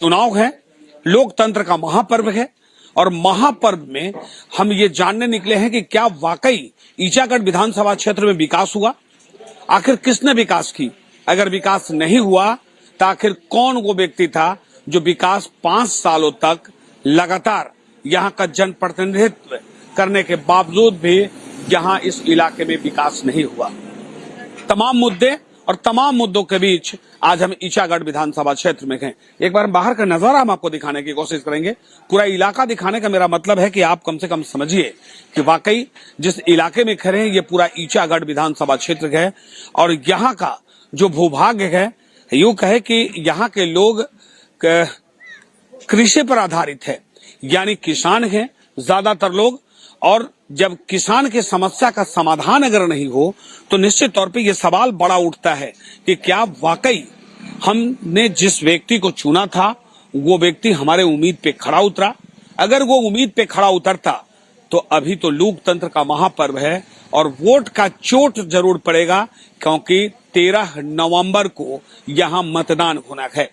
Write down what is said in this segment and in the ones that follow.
चुनाव है, लोकतंत्र का महापर्व है और महापर्व में हम ये जानने निकले हैं कि क्या वाकई ईचागढ़ विधानसभा क्षेत्र में विकास हुआ। आखिर किसने विकास की? अगर विकास नहीं हुआ तो आखिर कौन वो व्यक्ति था जो विकास 5 सालों तक लगातार यहां का जनप्रतिनिधित्व करने के बावजूद भी यहां इस इलाके में विकास नहीं हुआ। तमाम मुद्दे और तमाम मुद्दों के बीच आज हम ईचागढ़ विधानसभा क्षेत्र में हैं। एक बार बाहर का नजारा हम आपको दिखाने की कोशिश करेंगे। पूरा इलाका दिखाने का मेरा मतलब है कि आप कम से कम समझिए कि वाकई जिस इलाके में खड़े हैं ये पूरा ईचागढ़ विधानसभा क्षेत्र है और यहाँ का जो भूभाग है, यूं कहे कि यहाँ के लोग कृषि पर आधारित है, यानी किसान हैं ज्यादातर लोग। और जब किसान की समस्या का समाधान अगर नहीं हो तो निश्चित तौर पे ये सवाल बड़ा उठता है कि क्या वाकई हमने जिस व्यक्ति को चुना था वो व्यक्ति हमारे उम्मीद पे खड़ा उतरा। अगर वो उम्मीद पे खड़ा उतरता तो अभी तो लोकतंत्र का महापर्व है और वोट का चोट जरूर पड़ेगा, क्योंकि 13 नवंबर को यहां मतदान होना है।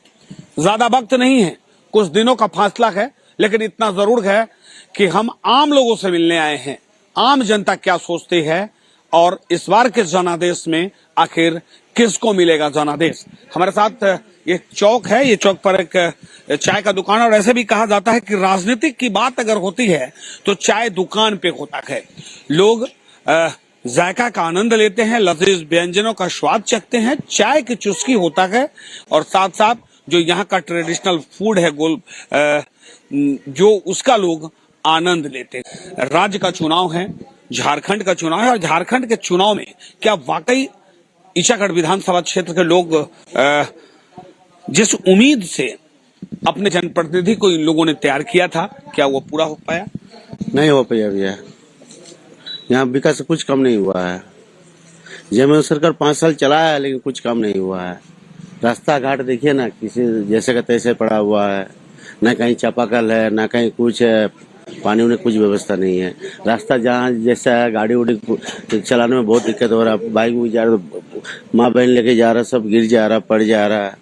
ज्यादा वक्त नहीं है, कुछ दिनों का फासला है, लेकिन इतना जरूर है कि हम आम लोगों से मिलने आए हैं। आम जनता क्या सोचती है और इस बार के जनादेश में आखिर किसको मिलेगा जनादेश। हमारे साथ ये चौक है, ये चौक पर एक चाय का दुकान है और ऐसे भी कहा जाता है कि राजनीतिक की बात अगर होती है तो चाय दुकान पे होता है। लोग जायका का आनंद लेते हैं, लजीज व्यंजनों का स्वाद चखते हैं, चाय की चुस्की होता है और साथ साथ जो यहाँ का ट्रेडिशनल फूड है जो उसका लोग आनंद लेते हैं। राज्य का चुनाव है, झारखंड का चुनाव है और झारखंड के चुनाव में क्या वाकई ईचागढ़ विधानसभा क्षेत्र के लोग जिस उम्मीद से अपने जनप्रतिनिधि को इन लोगों ने तैयार किया था, क्या वो पूरा हो पाया? नहीं हो पाया भैया। यहाँ विकास कुछ कम नहीं हुआ है। जयमन सरकार 5 साल चला है लेकिन कुछ कम नहीं हुआ है। रास्ता घाट देखिए ना, किसी जैसे का तैसे पड़ा हुआ है, न कहीं चापाकल है न कहीं कुछ है, पानी में कुछ व्यवस्था नहीं है। रास्ता जहाँ जैसा है गाड़ी उड़ी चलाने में बहुत दिक्कत हो रहा है। बाइक में जा रहा, माँ बहन लेके जा रहा, सब गिर जा रहा, पड़ जा रहा है।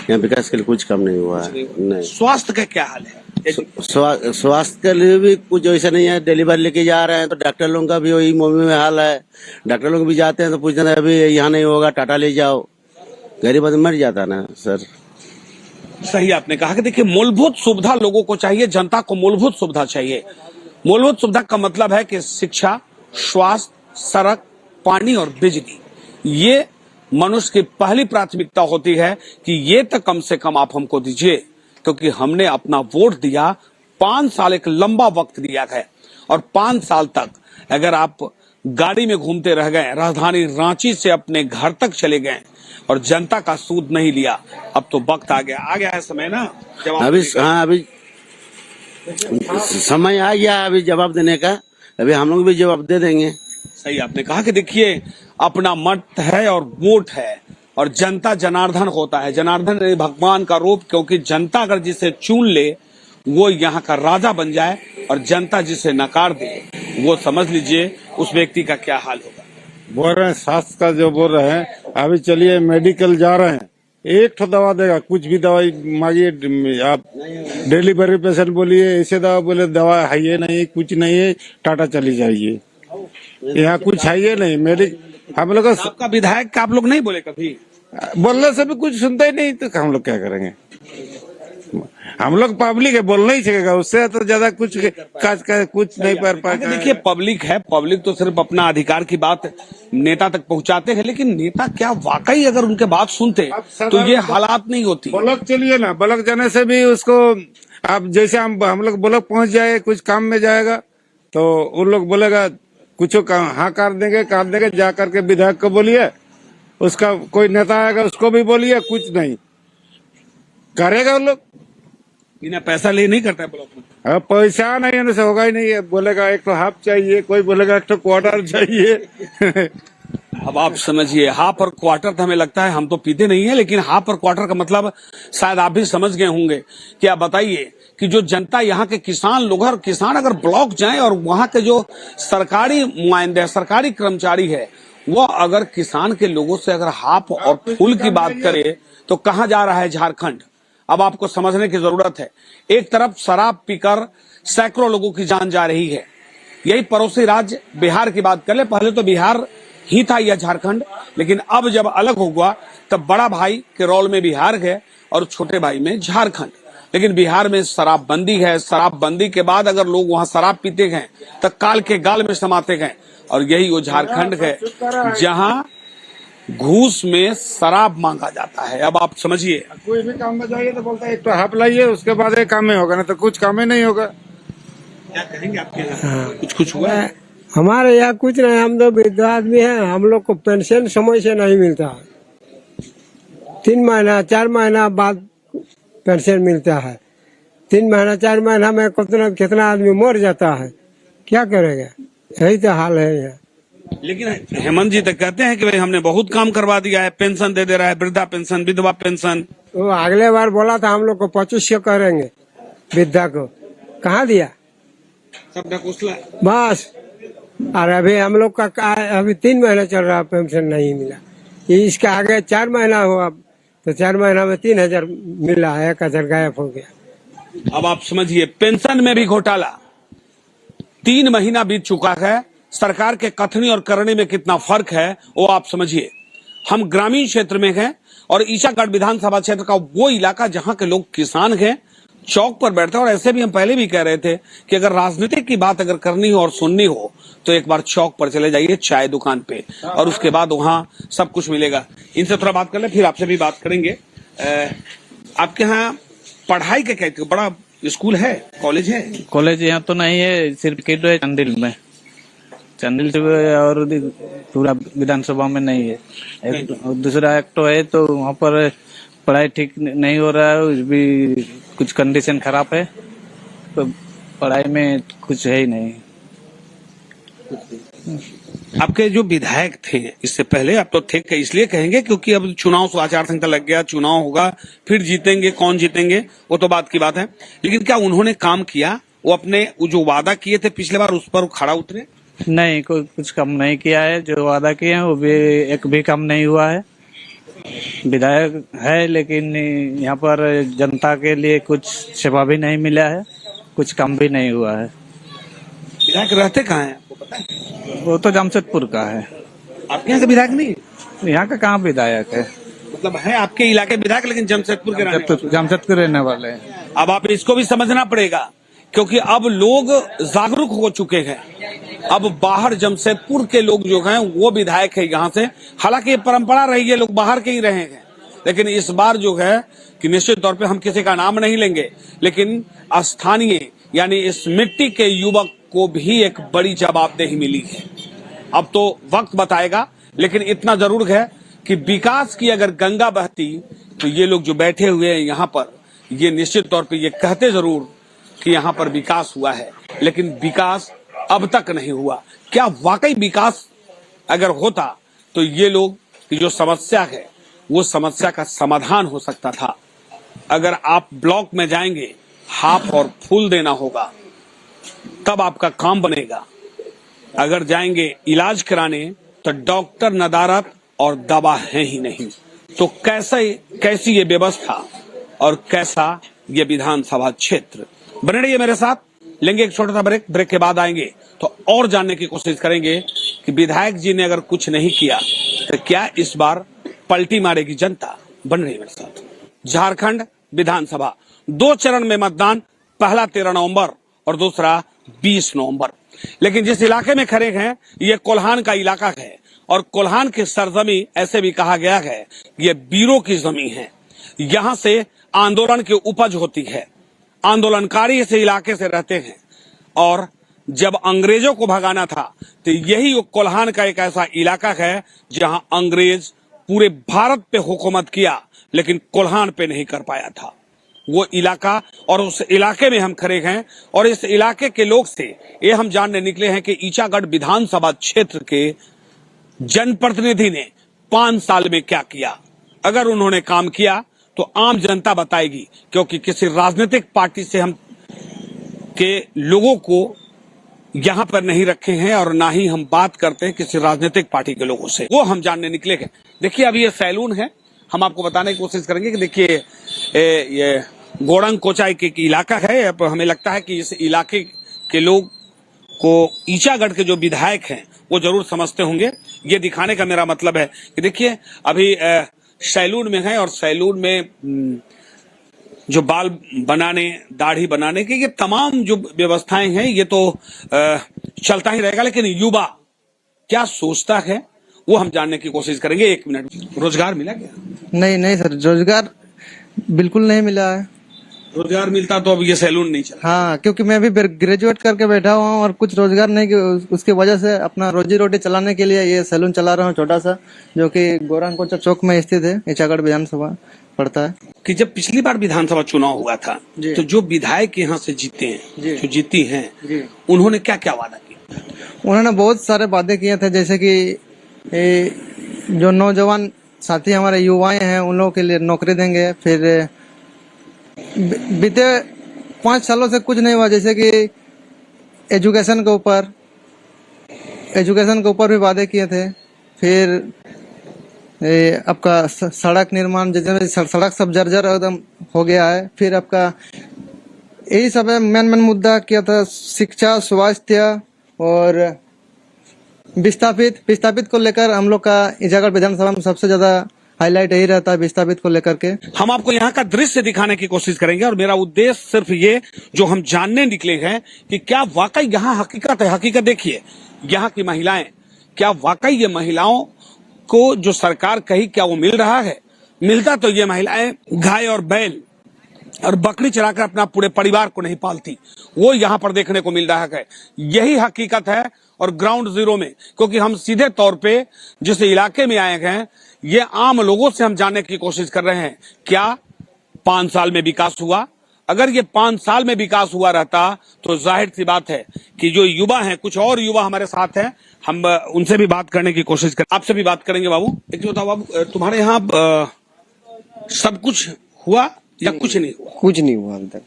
यहाँ विकास के लिए कुछ कम नहीं हुआ है। नहीं। स्वास्थ्य का क्या हाल है? स्वास्थ्य के लिए भी कुछ ऐसा नहीं है। डिलीवरी लेके जा रहे हैं तो डॉक्टर लोगों का भी वही मुंबई में हाल है। डॉक्टर लोग भी जाते हैं तो पूछते हैं अभी यहाँ नहीं होगा, टाटा ले जाओ। गरीब आदमी मर जाता ना सर। सही आपने कहा कि देखिए मूलभूत सुविधा लोगों को चाहिए, जनता को मूलभूत सुविधा चाहिए। मूलभूत सुविधा का मतलब है कि शिक्षा, स्वास्थ्य, सड़क, पानी और बिजली, ये मनुष्य की पहली प्राथमिकता होती है कि ये तो कम से कम आप हमको दीजिए, क्योंकि हमने अपना वोट दिया। 5 साल एक लंबा वक्त दिया है और 5 साल तक अगर आप गाड़ी में घूमते रह गए, राजधानी रांची से अपने घर तक चले गए और जनता का सूद नहीं लिया, अब तो वक्त आ गया है समय ना जवाब अभी। हाँ, अभी समय आ गया अभी जवाब देने का। अभी हम लोग भी जवाब दे देंगे। सही आपने कहा कि देखिए अपना मत है और वोट है और जनता जनार्दन होता है। जनार्दन भगवान का रूप, क्योंकि जनता अगर जिसे चुन ले वो यहाँ का राजा बन जाए और जनता जिसे नकार दे वो समझ लीजिए उस व्यक्ति का क्या हाल होगा। बोल रहे हैं स्वास्थ्य का जो बोल रहे हैं, अभी चलिए मेडिकल जा रहे हैं, एक तो दवा देगा, कुछ भी दवाई मांगिए आप, डिलीवरी पेशेंट बोलिए ऐसे दवा, बोले दवा है ये नहीं, कुछ नहीं है, टाटा चली जाइए। यहाँ कुछ है ये नहीं। हम लोग आपका विधायक का आप लोग नहीं बोले कभी? बोलने से भी कुछ सुनते ही नहीं तो हम लोग क्या करेंगे। हम लोग पब्लिक है, बोलना ही चाहिए, उससे तो ज्यादा कुछ कुछ नहीं कर पाएगा। देखिए पब्लिक है, पब्लिक तो सिर्फ अपना अधिकार की बात नेता तक पहुंचाते हैं, लेकिन नेता क्या वाकई अगर उनके बात सुनते तो ये हालात नहीं होती। ब्लॉक चलिए ना, ब्लॉक जाने से भी उसको आप जैसे हम लोग ब्लॉक पहुंच जाए, कुछ काम में जाएगा तो उन लोग बोलेगा कुछ हाँ काट देंगे, जा करके विधायक को बोलिए, उसका कोई नेता आएगा उसको भी बोलिए, कुछ नहीं करेगा उन लोग। बिना पैसा ले नहीं करता है ब्लॉक में। अब पैसा नहीं होने से होगा ही नहीं है। बोलेगा एक तो हाफ चाहिए, कोई बोलेगा एक तो क्वार्टर चाहिए। अब आप समझिए, हाफ और क्वार्टर तो हमें लगता है, हम तो पीते नहीं है, लेकिन हाफ और क्वार्टर का मतलब शायद आप भी समझ गए होंगे। कि आप बताइए कि जो जनता यहाँ के किसान लोग हैं, और किसान अगर ब्लॉक जाए और वहां के जो सरकारी नुमाइंदे, सरकारी कर्मचारी है, वो अगर किसान के लोगों से अगर हाफ और फुल की बात करे तो कहाँ जा रहा है झारखंड। अब आपको समझने की जरूरत है। एक तरफ शराब पीकर सैकड़ों लोगों की जान जा रही है। यही पड़ोसी राज्य बिहार की बात कर ले, पहले तो बिहार ही था या झारखंड, लेकिन अब जब अलग हुआ तब बड़ा भाई के रोल में बिहार है और छोटे भाई में झारखंड। लेकिन बिहार में शराबबंदी है। शराबबंदी के बाद अगर लोग वहां शराब पीते गए तो काल के गाल में समाते गए। और यही वो झारखंड है जहां घूस में शराब मांगा जाता है। अब आप समझिए, कोई भी काम में जाइए तो बोलता है एक तो हाफ लाइए, उसके बाद एक काम में होगा, ना तो कुछ काम ही नहीं होगा। क्या कहेंगे आपके यहाँ कुछ हुआ है? हमारे यहाँ कुछ नहीं, हम तो वृद्ध आदमी हैं, हम लोग को पेंशन समय से नहीं मिलता। 3 महीना 4 महीना बाद पेंशन मिलता है। 3 महीना 4 महीना में कितना आदमी मर जाता है, क्या करेगा? यही तो हाल है यहाँ। लेकिन हेमंत जी तो कहते हैं कि भाई हमने बहुत काम करवा दिया है, पेंशन दे रहा है, वृद्धा पेंशन, विधवा पेंशन। वो अगले बार बोला था हम लोग को 2500 करेंगे वृद्धा को, कहाँ दिया? सब ढकोसला बस। और अभी हम लोग का अभी 3 महीना चल रहा, पेंशन नहीं मिला। इसका आगे 4 महीना हुआ तो 4 महीना में 3000 मिला, 1000 गायब हो गया। अब आप समझिए, पेंशन में भी घोटाला। 3 महीना बीत चुका है। सरकार के कथनी और करनी में कितना फर्क है वो आप समझिए। हम ग्रामीण क्षेत्र में हैं और ईचागढ़ विधानसभा क्षेत्र का वो इलाका जहां के लोग किसान हैं, चौक पर बैठते हैं। और ऐसे भी हम पहले भी कह रहे थे कि अगर राजनीतिक की बात अगर करनी हो और सुननी हो तो एक बार चौक पर चले जाइए, चाय दुकान पे, और उसके बाद वहां सब कुछ मिलेगा। इनसे थोड़ा बात कर ले, फिर आपसे भी बात करेंगे। आपके यहाँ पढ़ाई के क्या बड़ा स्कूल है, कॉलेज है? कॉलेज यहाँ तो नहीं है, सिर्फ किड है चंदिल में, चंदिल से, और पूरा विधानसभा में नहीं है। एक दूसरा एक तो है, तो वहाँ पर पढ़ाई ठीक नहीं हो रहा है, उस भी कुछ कंडीशन खराब है, तो पढ़ाई में कुछ है ही नहीं। आपके जो विधायक थे इससे पहले, आप तो थे इसलिए कहेंगे क्योंकि अब चुनाव आचार संहिता लग गया, चुनाव होगा, फिर जीतेंगे, कौन जीतेंगे वो तो बात की बात है। लेकिन क्या उन्होंने काम किया? वो अपने जो वादा किए थे पिछले बार उस पर खड़ा उतरे? नहीं, कोई कुछ काम नहीं किया है। जो वादा किए हैं वो भी एक भी काम नहीं हुआ है। विधायक है लेकिन यहाँ पर जनता के लिए कुछ सेवा भी नहीं मिला है, कुछ काम भी नहीं हुआ है। विधायक रहते कहाँ हैं आपको पता है? वो तो जमशेदपुर का है। आपके यहाँ का विधायक नहीं? यहाँ का कहाँ विधायक है? मतलब है आपके इलाके विधायक लेकिन जमशेदपुर के रहने वाले। जमशेदपुर रहने वाले हैं। अब आप इसको भी समझना पड़ेगा क्योंकि अब लोग जागरूक हो चुके हैं। अब बाहर जमशेदपुर के लोग जो हैं वो विधायक है यहाँ से। हालांकि ये परंपरा रही है, लोग बाहर के ही रहे हैं, लेकिन इस बार जो है कि निश्चित तौर पे हम किसी का नाम नहीं लेंगे, लेकिन स्थानीय यानी इस मिट्टी के युवक को भी एक बड़ी जवाबदेही मिली है। अब तो वक्त बताएगा, लेकिन इतना जरूर है कि विकास की अगर गंगा बहती तो ये लोग जो बैठे हुए हैं यहाँ पर, ये निश्चित तौर पे ये कहते जरूर कि यहाँ पर विकास हुआ है, लेकिन विकास अब तक नहीं हुआ। क्या वाकई विकास अगर होता तो ये लोग की जो समस्या है वो समस्या का समाधान हो सकता था। अगर आप ब्लॉक में जाएंगे, हाफ और फूल देना होगा, तब आपका काम बनेगा। अगर जाएंगे इलाज कराने तो डॉक्टर नदारत और दवा है ही नहीं। तो कैसी ये व्यवस्था और कैसा ये विधानसभा क्षेत्र। बने रहिए मेरे साथ, लेंगे एक छोटा सा ब्रेक के बाद आएंगे तो और जानने की कोशिश करेंगे कि विधायक जी ने अगर कुछ नहीं किया तो क्या इस बार पलटी मारेगी जनता। बन रही मेरे साथ। झारखंड विधानसभा 2 चरण में मतदान, पहला 13 नवंबर और दूसरा 20 नवंबर। लेकिन जिस इलाके में खड़े हैं ये कोल्हान का इलाका है और कोल्हान की सरजमी ऐसे भी कहा गया है ये वीरों की जमीन है। यहां से आंदोलन की उपज होती है, आंदोलनकारी इस इलाके से रहते हैं। और जब अंग्रेजों को भगाना था तो यही कोल्हान का एक ऐसा इलाका है जहां अंग्रेज पूरे भारत पे हुकूमत किया लेकिन कोल्हान पे नहीं कर पाया था वो इलाका। और उस इलाके में हम खड़े हैं और इस इलाके के लोग से ये हम जानने निकले हैं कि ईचागढ़ विधानसभा क्षेत्र के जनप्रतिनिधि ने 5 साल में क्या किया। अगर उन्होंने काम किया तो आम जनता बताएगी, क्योंकि किसी राजनीतिक पार्टी से हम के लोगों को यहां पर नहीं रखे हैं और ना ही हम बात करते हैं किसी राजनीतिक पार्टी के लोगों से। वो हम जानने निकले हैं। देखिए अभी ये सैलून है, हम आपको बताने की कोशिश करेंगे कि देखिए ये गोरंग कोचाई के इलाका है। अब हमें लगता है कि इस इलाके के लोग को ईचागढ़ के जो विधायक हैं वो जरूर समझते होंगे। ये दिखाने का मेरा मतलब है कि देखिए अभी सैलून में है और सैलून में जो बाल बनाने, दाढ़ी बनाने के ये तमाम जो व्यवस्थाएं हैं ये तो चलता ही रहेगा, लेकिन युवा क्या सोचता है वो हम जानने की कोशिश करेंगे। 1 मिनट, रोजगार मिला क्या? नहीं सर, रोजगार बिल्कुल नहीं मिला है। रोजगार मिलता तो अब ये सैलून नहीं चला। हाँ, क्योंकि मैं अभी ग्रेजुएट करके बैठा हुआ हूँ और कुछ रोजगार नहीं, उसकी वजह से अपना रोजी रोटी चलाने के लिए ये सैलून चला रहा हूँ छोटा सा, जो कि गोरंग चौक में स्थित है, ईचागढ़ विधानसभा पड़ता है। कि जब पिछली बार विधानसभा चुनाव हुआ था तो जो विधायक यहाँ से जीते हैं, जो जीती हैं, उन्होंने क्या क्या वादा किया? उन्होंने बहुत सारे वादे किए थे, जैसे कि जो नौजवान साथी हमारे युवाएं हैं उन लोगों के लिए नौकरी देंगे। फिर बीते 5 सालों से कुछ नहीं हुआ, जैसे कि एजुकेशन के ऊपर भी वादे किए थे। फिर आपका सड़क निर्माण, जैसे सड़क सब जर्जर एकदम हो गया है। फिर आपका यही सब है, मेन मुद्दा किया था, शिक्षा, स्वास्थ्य और विस्थापित को लेकर हम लोग का ईचागढ़ विधानसभा में सबसे ज्यादा हाईलाइट यही रहता है, विस्थापित को लेकर के। हम आपको यहाँ का दृश्य दिखाने की कोशिश करेंगे और मेरा उद्देश्य सिर्फ ये जो हम जानने निकले हैं कि क्या वाकई यहाँ हकीकत है। हकीकत देखिए, यहाँ की महिलाएं, क्या वाकई ये महिलाओं को जो सरकार कही क्या वो मिल रहा है? मिलता तो ये महिलाएं गाय और बैल और बकरी चराकर अपना पूरे परिवार को नहीं पालती, वो यहाँ पर देखने को मिल रहा है। यही हकीकत है और ग्राउंड जीरो में, क्योंकि हम सीधे तौर पे जिस इलाके में आए हैं ये आम लोगों से हम जानने की कोशिश कर रहे हैं क्या 5 साल में विकास हुआ। अगर ये 5 साल में विकास हुआ रहता तो जाहिर सी बात है कि जो युवा हैं, कुछ और युवा हमारे साथ हैं, हम उनसे भी बात करने की कोशिश करें। आपसे भी बात करेंगे। बाबू एक बताओ, बाबू तुम्हारे यहाँ सब कुछ हुआ या कुछ नहीं हुआ? कुछ नहीं हुआ अभी तक।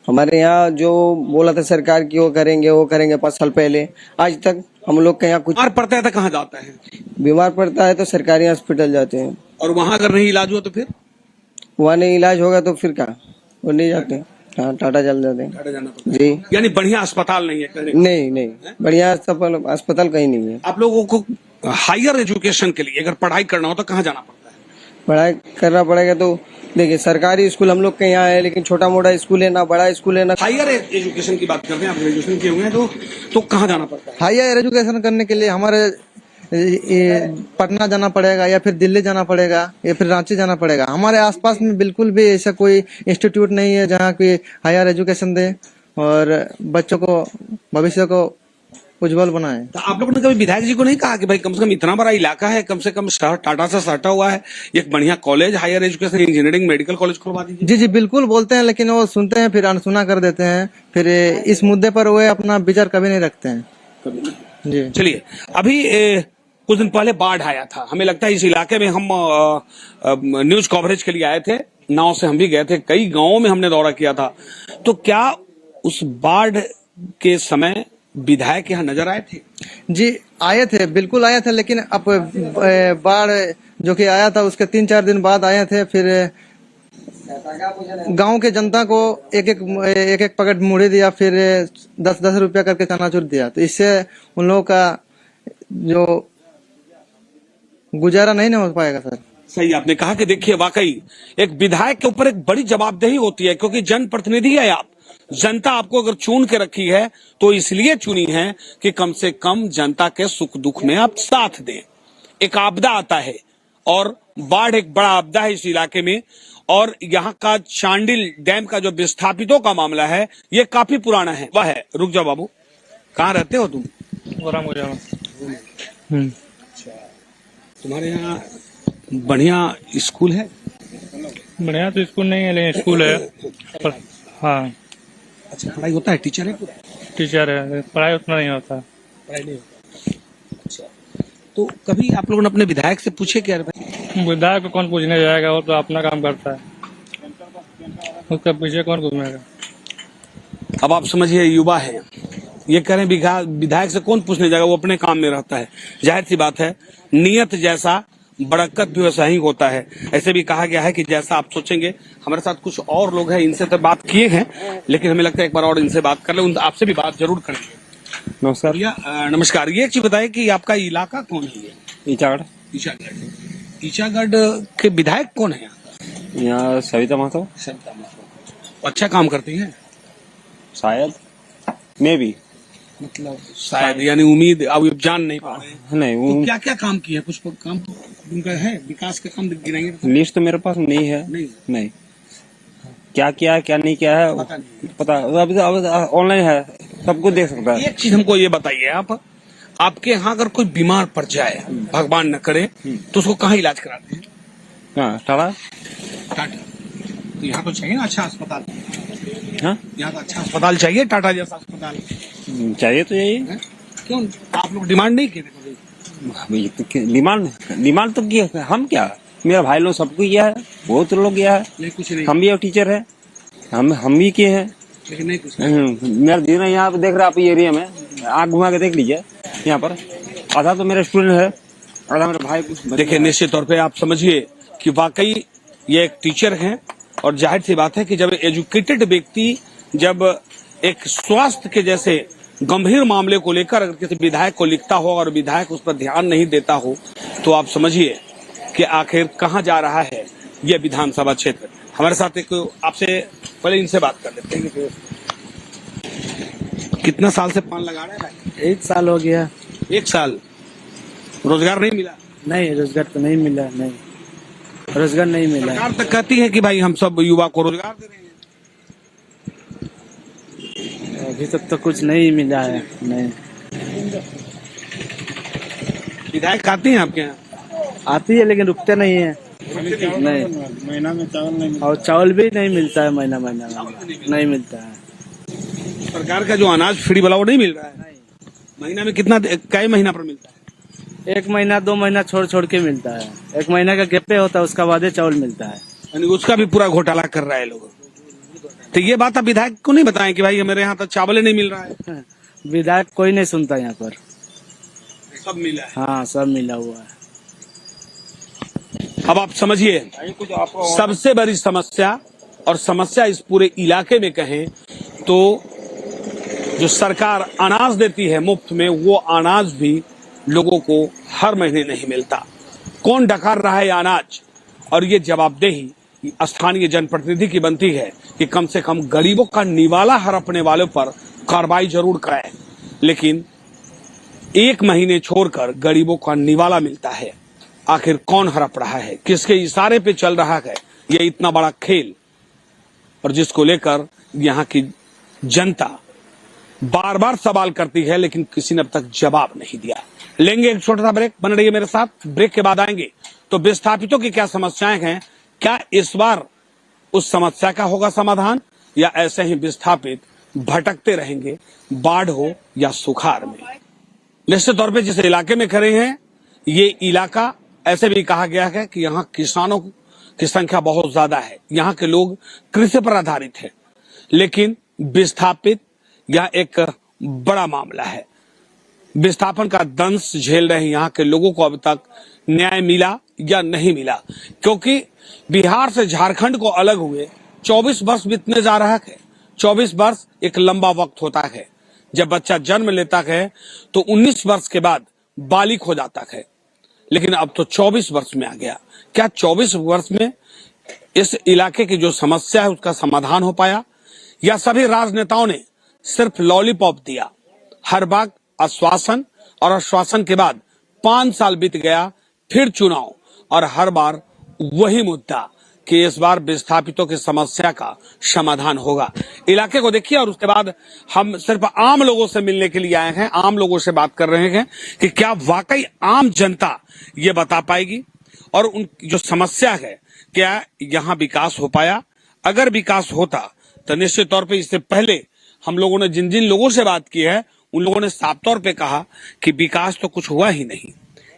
हमारे यहाँ जो बोला था सरकार की वो करेंगे 5 साल पहले, आज तक हम लोग के यहाँ कुछ। बीमार पड़ता है तो कहाँ जाता है? बीमार पड़ता है तो सरकारी हॉस्पिटल जाते हैं। और वहां अगर नहीं इलाज हुआ तो फिर? वहाँ नहीं इलाज होगा तो फिर क्या, वो नहीं जाते। हाँ, टाटा चल जाते हैं। टाटा जाना पड़ता है। जी, यानी बढ़िया अस्पताल नहीं है? नहीं बढ़िया अस्पताल कहीं नहीं है। आप लोगों को हायर एजुकेशन के लिए अगर पढ़ाई करना हो तो कहाँ जाना पड़ता है? पढ़ाई करना पड़ेगा तो देखिए, सरकारी स्कूल हम लोग के यहाँ है, लेकिन छोटा मोटा स्कूल है ना, बड़ा स्कूल है ना। हायर एजुकेशन की बात करते हैं, आप ग्रेजुएशन किए हुए हैं तो कहाँ जाना पड़ता है? हायर एजुकेशन करने के लिए हमारे पटना जाना पड़ेगा या फिर दिल्ली जाना पड़ेगा या फिर रांची जाना पड़ेगा। हमारे आसपास में बिल्कुल भी ऐसा कोई इंस्टीट्यूट नहीं है जहाँ की हायर एजुकेशन दे और बच्चों को भविष्य को उज्जवल बनाए। तो आप लोगों ने कभी विधायक जी को नहीं कहा कि भाई कम से कम इतना बड़ा इलाका है, कम से कम शहर टाटा से सटा हुआ है, एक बढ़िया college, higher education, engineering, medical college खुलवा दीजिए? जी बिल्कुल बोलते हैं, लेकिन वो सुनते हैं फिर अनसुना कर देते हैं। फिर इस मुद्दे पर वो अपना विचार कभी नहीं रखते हैं। जी चलिए, अभी कुछ दिन पहले बाढ़ आया था, हमें लगता है इस इलाके में हम न्यूज कवरेज के लिए आए थे, नाव से हम भी गए थे, कई गांवों में हमने दौरा किया था। तो क्या उस बाढ़ के समय विधायक यहाँ नजर आए थे? जी आए थे, बिल्कुल आए थे, लेकिन अब बाढ़ जो कि आया था उसके 3-4 दिन बाद आए थे। फिर गांव के जनता को एक पैकेट मुढ़ी दिया, फिर 10-10 रुपया करके चनाचूर दिया। तो इससे उन लोगों का जो गुजारा नहीं हो पाएगा सर। सही आपने कहा कि देखिए वाकई एक विधायक के ऊपर एक बड़ी जवाबदेही होती है, क्योंकि जनप्रतिनिधि है आप। जनता आपको अगर चुन के रखी है तो इसलिए चुनी है कि कम से कम जनता के सुख दुख में आप साथ दें। एक आपदा आता है और बाढ़ एक बड़ा आपदा है इस इलाके में, और यहाँ का चांडिल डैम का जो विस्थापितों का मामला है ये काफी पुराना है। वह है, रुक जाओ बाबू, कहाँ रहते हो तुम? तुम्हारे यहाँ बढ़िया स्कूल है? बढ़िया तो स्कूल नहीं है, लेकिन स्कूल है। हाँ, अच्छा, पढ़ाई होता है? टीचर है? टीचर है, पढ़ाई उतना नहीं होता। पढ़ाई नहीं होता। अच्छा, तो कभी आप लोगों ने अपने विधायक से पूछे क्या भाई? विधायक को कौन पूछने जाएगा, वो तो अपना काम करता है, उसका पीछे कौन घूमेगा। अब आप समझिए, युवा है, ये कह रहे हैं विधायक से कौन पूछने जाएगा, वो अपने काम में रहता है। जाहिर सी बात है, नियत जैसा बरकत भी वैसा ही होता है। ऐसे भी कहा गया है कि जैसा आप सोचेंगे। हमारे साथ कुछ और लोग हैं, इनसे तो बात किए हैं, लेकिन हमें लगता है एक बार और इनसे बात कर ले, आपसे भी बात जरूर करेंगे। नमस्कार भैया नमस्कार। ये एक चीज बताइए कि आपका इलाका कौन है? ये ईचागढ़। ईचागढ़। ईचागढ़ के विधायक कौन है? यहाँ सविता महतो अच्छा काम करती है शायद, मे भी, मतलब शायद, यानी उम्मीद अब जान नहीं पा रहे हैं। नहीं तो वो क्या क्या काम किया है? कुछ काम उनका है, विकास का काम गिनाएंगे? लिस्ट तो मेरे पास नहीं है। नहीं क्या किया है क्या नहीं किया है पता नहीं। पता अभी ऑनलाइन है, सबको देख सकता है। एक चीज हमको ये बताइए, आप आपके यहाँ अगर कोई बीमार पड़ जाए, भगवान न करे, तो उसको कहाँ इलाज कराते हैं? हाँ टाटा। टाटा। तो यहाँ तो चाहिए ना अच्छा अस्पताल। हाँ यहाँ तो अच्छा अस्पताल चाहिए, टाटा जैसा अस्पताल। चाहिए तो यही है? क्यों आप लोग डिमांड नहीं किए कभी? डिमांड तो किया हम, क्या मेरा भाई लोग सबको किया है, बहुत लोग किया है। नहीं कुछ नहीं, हम भी टीचर है, हम भी किए हैं। लेकिन नहीं कुछ। मेरा दिन यहाँ पे देख रहे आप एरिया में, आग घुमा के देख लीजिए। यहाँ पर आधा तो मेरा स्टूडेंट है, आधा मेरा भाई। देखिए निश्चित तौर पे आप समझिए कि वाकई ये एक टीचर हैं, और जाहिर सी बात है कि जब एजुकेटेड व्यक्ति जब एक स्वास्थ्य के जैसे गंभीर मामले को लेकर अगर किसी विधायक को लिखता हो और विधायक उस पर ध्यान नहीं देता हो, तो आप समझिए कि आखिर कहां जा रहा है यह विधानसभा क्षेत्र। हमारे साथ एक, आपसे पहले इनसे बात कर लेते हैं कि कितना साल से पान लगा रहे हैं? 1 साल हो गया। 1 साल। रोजगार नहीं मिला? नहीं, रोजगार तो नहीं मिला। नहीं, रोजगार नहीं मिला। सरकार तो कहती है कि भाई हम सब युवा को रोजगार दे रहे हैं। अभी तक तो कुछ नहीं मिला है। नहीं, विधायक आती हैं आपके यहाँ? आती है लेकिन रुकते नहीं है। नहीं, महीना में चावल नहीं और चावल भी नहीं मिलता है, महीना नहीं मिलता है। सरकार का जो अनाज फ्री वाला वो नहीं मिल रहा है? महीना में कितना, कई महीना पर मिलता है? 1 महीना 2 महीना छोड़ के मिलता है। 1 महीना का गैपे होता है, उसका बाद चावल मिलता है। यानी उसका भी पूरा घोटाला कर रहा है लोग। तो ये बात आप विधायक को नहीं बताएं कि भाई मेरे यहाँ तो चावल ही नहीं मिल रहा है? विधायक कोई नहीं सुनता यहाँ पर। सब मिला है। हाँ, सब मिला हुआ है। अब आप समझिए सबसे बड़ी समस्या, और समस्या इस पूरे इलाके में कहें तो जो सरकार अनाज देती है मुफ्त में, वो अनाज भी लोगों को हर महीने नहीं मिलता। कौन डकार रहा है अनाज? और ये जवाबदेही स्थानीय जनप्रतिनिधि की बनती है कि कम से कम गरीबों का निवाला हड़पने वालों पर कार्रवाई जरूर कराए, लेकिन 1 महीने छोड़कर गरीबों का निवाला मिलता है। आखिर कौन हड़प रहा है, किसके इशारे पे चल रहा है ये इतना बड़ा खेल, और जिसको लेकर यहाँ की जनता बार बार सवाल करती है, लेकिन किसी ने अब तक जवाब नहीं दिया। लेंगे एक छोटा सा ब्रेक, बन रही है मेरे साथ। ब्रेक के बाद आएंगे तो विस्थापितों की क्या समस्याएं हैं, क्या इस बार उस समस्या का होगा समाधान, या ऐसे ही विस्थापित भटकते रहेंगे बाढ़ हो या सुखाड़ में। निश्चित तौर पे जिस इलाके में खड़े हैं, ये इलाका ऐसे भी कहा गया है कि यहाँ किसानों की संख्या बहुत ज्यादा है, यहाँ के लोग कृषि पर आधारित है, लेकिन विस्थापित यह एक बड़ा मामला है। विस्थापन का दंश झेल रहे यहाँ के लोगों को अब तक न्याय मिला या नहीं मिला, क्योंकि बिहार से झारखंड को अलग हुए 24 वर्ष बीतने जा रहा है। 24 वर्ष एक लंबा वक्त होता है। जब बच्चा जन्म लेता है तो 19 वर्ष के बाद बालिग हो जाता है, लेकिन अब तो 24 वर्ष में आ गया। क्या 24 वर्ष में इस इलाके की जो समस्या है उसका समाधान हो पाया, या सभी राजनेताओं ने सिर्फ लॉलीपॉप दिया? हर बार आश्वासन और आश्वासन के बाद 5 साल बीत गया, फिर चुनाव, और हर बार वही मुद्दा कि इस बार विस्थापितों की समस्या का समाधान होगा। इलाके को देखिए, और उसके बाद हम सिर्फ आम लोगों से मिलने के लिए आए हैं, आम लोगों से बात कर रहे हैं कि क्या वाकई आम जनता ये बता पाएगी, और उन जो समस्या है क्या यहाँ विकास हो पाया? अगर विकास होता तो निश्चित तौर पे इससे पहले हम लोगों ने जिन जिन लोगों से बात की है, उन लोगों ने साफ तौर पे कहा कि विकास तो कुछ हुआ ही नहीं।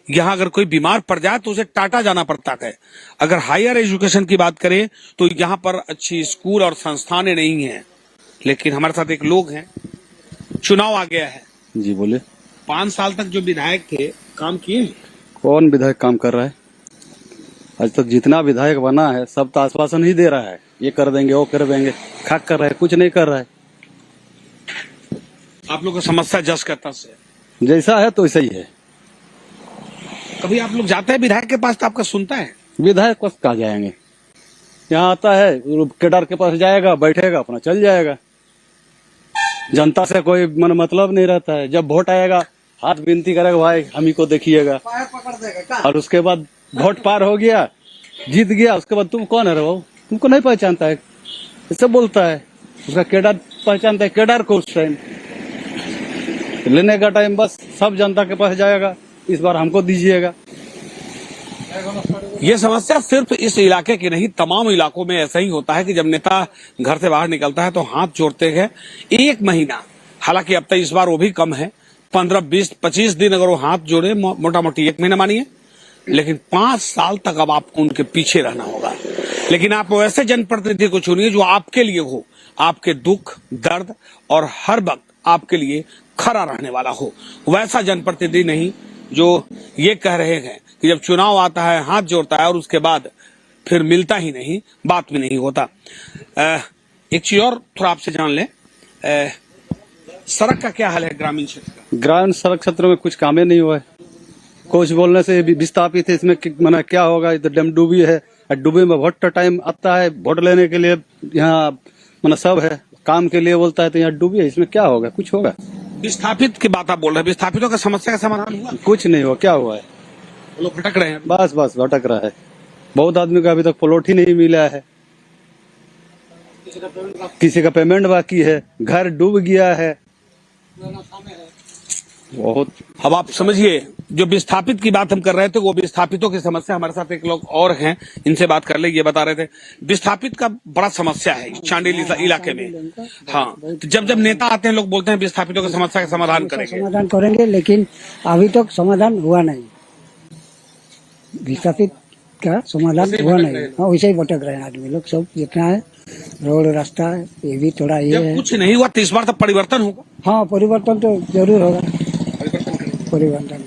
यहाँ अगर कोई बीमार पड़ जाए तो उसे टाटा जाना पड़ता है। अगर हायर एजुकेशन की बात करें तो यहाँ पर अच्छी स्कूल और संस्थानें नहीं हैं। लेकिन हमारे साथ एक लोग हैं, चुनाव आ गया है जी बोले। 5 साल तक जो विधायक थे काम किए? कौन विधायक काम कर रहा है? आज तक जितना विधायक बना है सब तो आश्वासन ही दे रहा है, ये कर देंगे वो कर देंगे, खाक कर रहा है, कुछ नहीं कर रहा है। आप लोग की समस्या जस का तस है, जैसा है तो वैसा ही है। कभी आप लोग जाते हैं विधायक के पास तो आपका सुनता है? विधायक पास कहाँ जाएंगे, यहाँ आता है केदार के पास जाएगा, बैठेगा, अपना चल जाएगा। जनता से कोई मतलब नहीं रहता है। जब वोट आएगा हाथ विनती करेगा, भाई हम ही को देखिएगा, और उसके बाद वोट पार हो गया, जीत गया, उसके बाद तुम कौन है रे बाबू, तुमको नहीं पहचानता है, ऐसे बोलता है। उसका केदार पहचानता है, केदार को उस टाइम लेने का टाइम बस सब जनता के पास जाएगा, इस बार हमको दीजिएगा। ये समस्या सिर्फ इस इलाके की नहीं, तमाम इलाकों में ऐसा ही होता है कि जब नेता घर से बाहर निकलता है तो हाथ जोड़ते हैं 1 महीना, हालांकि अब तक इस बार वो भी कम है, 15, 20, 25 दिन अगर वो हाथ जोड़े, मोटा मोटी 1 महीना मानिए, लेकिन 5 साल तक अब आपको उनके पीछे रहना होगा। लेकिन आप वैसे जनप्रतिनिधि को चुनिए जो आपके लिए हो, आपके दुख दर्द और हर वक्त आपके लिए खड़ा रहने वाला हो। वैसा जनप्रतिनिधि नहीं जो ये कह रहे हैं कि जब चुनाव आता है हाथ जोड़ता है और उसके बाद फिर मिलता ही नहीं, बात भी नहीं होता। एक चीज और थोड़ा आपसे जान लें, सड़क का क्या हाल है ग्रामीण क्षेत्र का? ग्रामीण सड़क क्षेत्र में कुछ काम ही नहीं हुआ है, कुछ बोलने से भी विस्थापित है। इसमें मना क्या होगा, इधर डैम डूबी है, डूबी में वोट का टाइम आता है, वोट लेने के लिए यहाँ सब है, काम के लिए बोलता है, तो यहाँ डूबी है, इसमें क्या होगा, कुछ होगा? विस्थापित की बात आप बोल रहे हैं, विस्थापितों का समस्या का समाधान हुआ? कुछ नहीं हुआ, क्या हुआ है? वो लोग भटक रहे हैं, बस भटक रहा है। बहुत आदमी को अभी तक प्लॉट ही नहीं मिला है, किसी का पेमेंट बाकी है, घर डूब गया है बहुत। अब आप समझिए, जो विस्थापित की बात हम कर रहे थे वो विस्थापितों की समस्या, हमारे साथ एक लोग और हैं, इनसे बात कर ले। ये बता रहे थे विस्थापित का बड़ा समस्या है चांडिल इलाके में। हाँ, तो जब नेता आते हैं लोग बोलते हैं विस्थापितों की समस्या का समाधान करेंगे, लेकिन अभी तक समाधान हुआ नहीं, विस्थापित का समाधान हुआ नहीं। हाँ, वैसे ही भटक रहे हैं आदमी लोग सब, जितना है रोड रास्ता है, ये भी थोड़ा ये है। कुछ नहीं हुआ तो इस बार तो परिवर्तन होगा। हाँ, परिवर्तन तो जरूर होगा, परिवर्तन।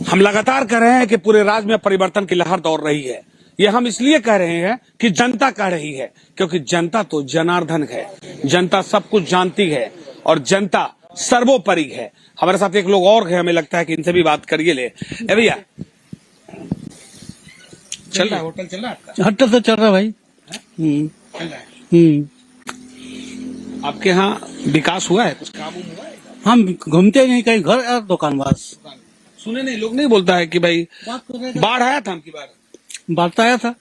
हम लगातार कह रहे हैं कि पूरे राज्य में परिवर्तन की लहर दौड़ रही है। ये हम इसलिए कह रहे हैं कि जनता कह रही है, क्योंकि जनता तो जनार्दन है, जनता सब कुछ जानती है और जनता सर्वोपरि है। हमारे साथ एक लोग और है, हमें लगता है कि इनसे भी बात करिए। ले भैया, चल रहा है होटल, चल रहा है आपका? होटल तो चल रहा है भाई। चल रहा है। आपके यहाँ विकास हुआ है, कुछ काम हुआ है? हम घूमते नहीं कहीं, घर और दुकान बस। सुने नहीं, लोग नहीं बोलता है कि भाई बाढ़ आया था, हमकी बार बाढ़ आया था।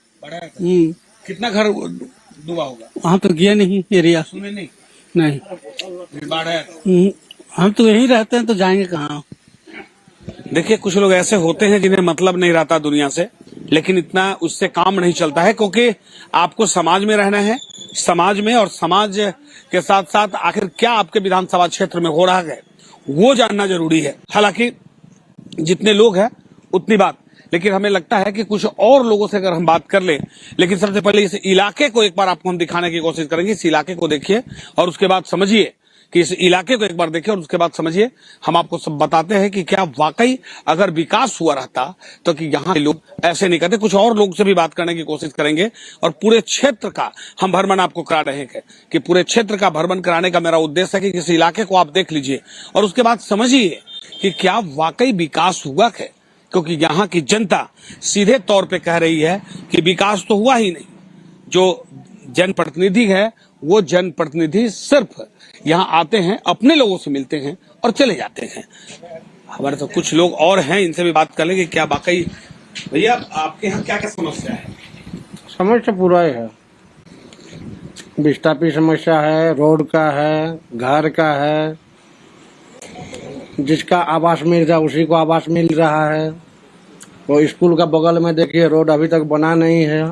कितना घर डूबा होगा? वहाँ तो गया नहीं एरिया, सुने नहीं? नहीं बाढ़ आया था। हम तो यहीं रहते हैं, तो जाएंगे कहाँ? देखिए, कुछ लोग ऐसे होते हैं जिन्हें मतलब नहीं रहता दुनिया से, लेकिन इतना उससे काम नहीं चलता है, क्योंकि आपको समाज में रहना है। समाज में और समाज के साथ साथ आखिर क्या आपके विधानसभा क्षेत्र में हो रहा है वो जानना जरूरी है। हालांकि जितने लोग हैं उतनी बात, लेकिन हमें लगता है कि कुछ और लोगों से अगर हम बात कर ले। लेकिन सबसे पहले इस इलाके को एक बार आपको हम दिखाने की कोशिश करेंगे। इस इलाके को देखिए और उसके बाद समझिए कि इस इलाके को एक बार देखिए और उसके बाद समझिए। हम आपको सब बताते हैं कि क्या वाकई अगर विकास हुआ रहता तो कि यहाँ के लोग ऐसे नहीं करते। कुछ और लोग से भी बात करने की कोशिश करेंगे और पूरे क्षेत्र का हम भ्रमण आपको करा रहे हैं कि पूरे क्षेत्र का भ्रमण कराने का मेरा उद्देश्य है कि इस इलाके को आप देख लीजिए और उसके बाद समझिए कि क्या वाकई विकास हुआ है, क्योंकि यहाँ की जनता सीधे तौर पे कह रही है कि विकास तो हुआ ही नहीं। जो जनप्रतिनिधि है वो जनप्रतिनिधि सिर्फ यहाँ आते हैं, अपने लोगों से मिलते हैं और चले जाते हैं। हमारे तो कुछ लोग और हैं, इनसे भी बात कर लेंगे। क्या वाकई भैया आपके यहाँ क्या क्या समस्या है? समस्या पूरा है, विस्थापित समस्या है, रोड का है, घर का है, जिसका आवास मिल रहा है उसी को आवास मिल रहा है। वो स्कूल का बगल में देखिए रोड अभी तक बना नहीं है।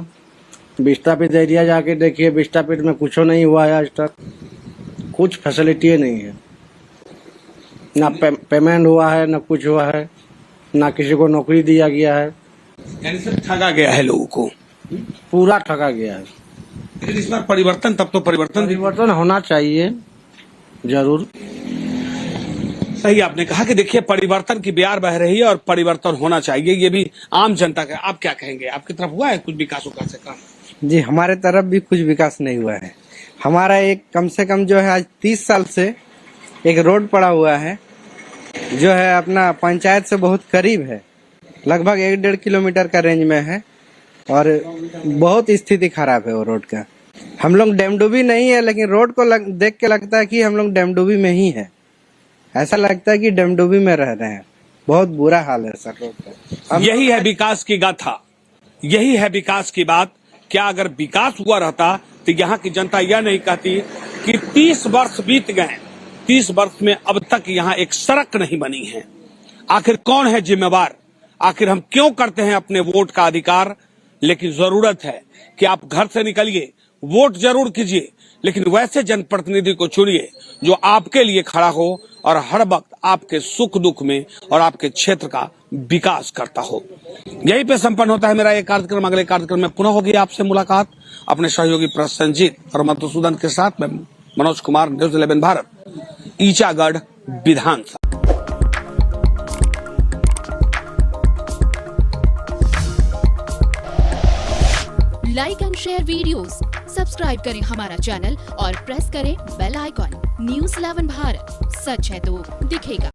विस्थापित एरिया जाके देखिए, विस्थापित में कुछ नहीं हुआ है आज तक, कुछ फैसिलिटी नहीं है, ना पेमेंट हुआ है, ना कुछ हुआ है, ना किसी को नौकरी दिया गया है। यानी सिर्फ ठगा गया है लोगों को, पूरा ठगा गया है। लेकिन इस बार परिवर्तन, तब तो परिवर्तन होना चाहिए जरूर। सही आपने कहा कि देखिए परिवर्तन की बयार बह रही है और परिवर्तन होना चाहिए, ये भी आम जनता का। आप क्या कहेंगे, आपकी तरफ हुआ है कुछ विकास से काम? जी हमारे तरफ भी कुछ विकास नहीं हुआ है। हमारा एक कम से कम जो है आज 30 साल से एक रोड पड़ा हुआ है जो है अपना पंचायत से बहुत करीब है, लगभग 1-1.5 किलोमीटर का रेंज में है और बहुत स्थिति खराब है वो रोड का। हम लोग डेमडुबी नहीं है लेकिन रोड को देख के लगता है कि हम लोग डेमडुबी में ही है, ऐसा लगता है कि डेमडुबी में रह रहे हैं। बहुत बुरा हाल है सर रोड का। यही है विकास की गाथा, यही है विकास की बात। क्या अगर विकास हुआ रहता तो यहाँ की जनता यह नहीं कहती कि 30 वर्ष बीत गए, 30 वर्ष में अब तक यहाँ एक सड़क नहीं बनी है। आखिर कौन है जिम्मेवार? आखिर हम क्यों करते हैं अपने वोट का अधिकार? लेकिन जरूरत है कि आप घर से निकलिए, वोट जरूर कीजिए, लेकिन वैसे जनप्रतिनिधि को चुनिए जो आपके लिए खड़ा हो और हर वक्त आपके सुख दुख में और आपके क्षेत्र का विकास करता हो। यहीं पे संपन्न होता है मेरा ये कार्यक्रम। अगले कार्यक्रम में पुनः होगी आपसे मुलाकात अपने सहयोगी प्रसन्नजीत और मधुसूदन के साथ। मैं Manoj Kumar, news 11 Bharat, Ichagarh Vidhan Sabha. Like and share videos, subscribe करें हमारा चैनल और प्रेस करें बेल आइकॉन। न्यूज 11 भारत, सच है तो दिखेगा।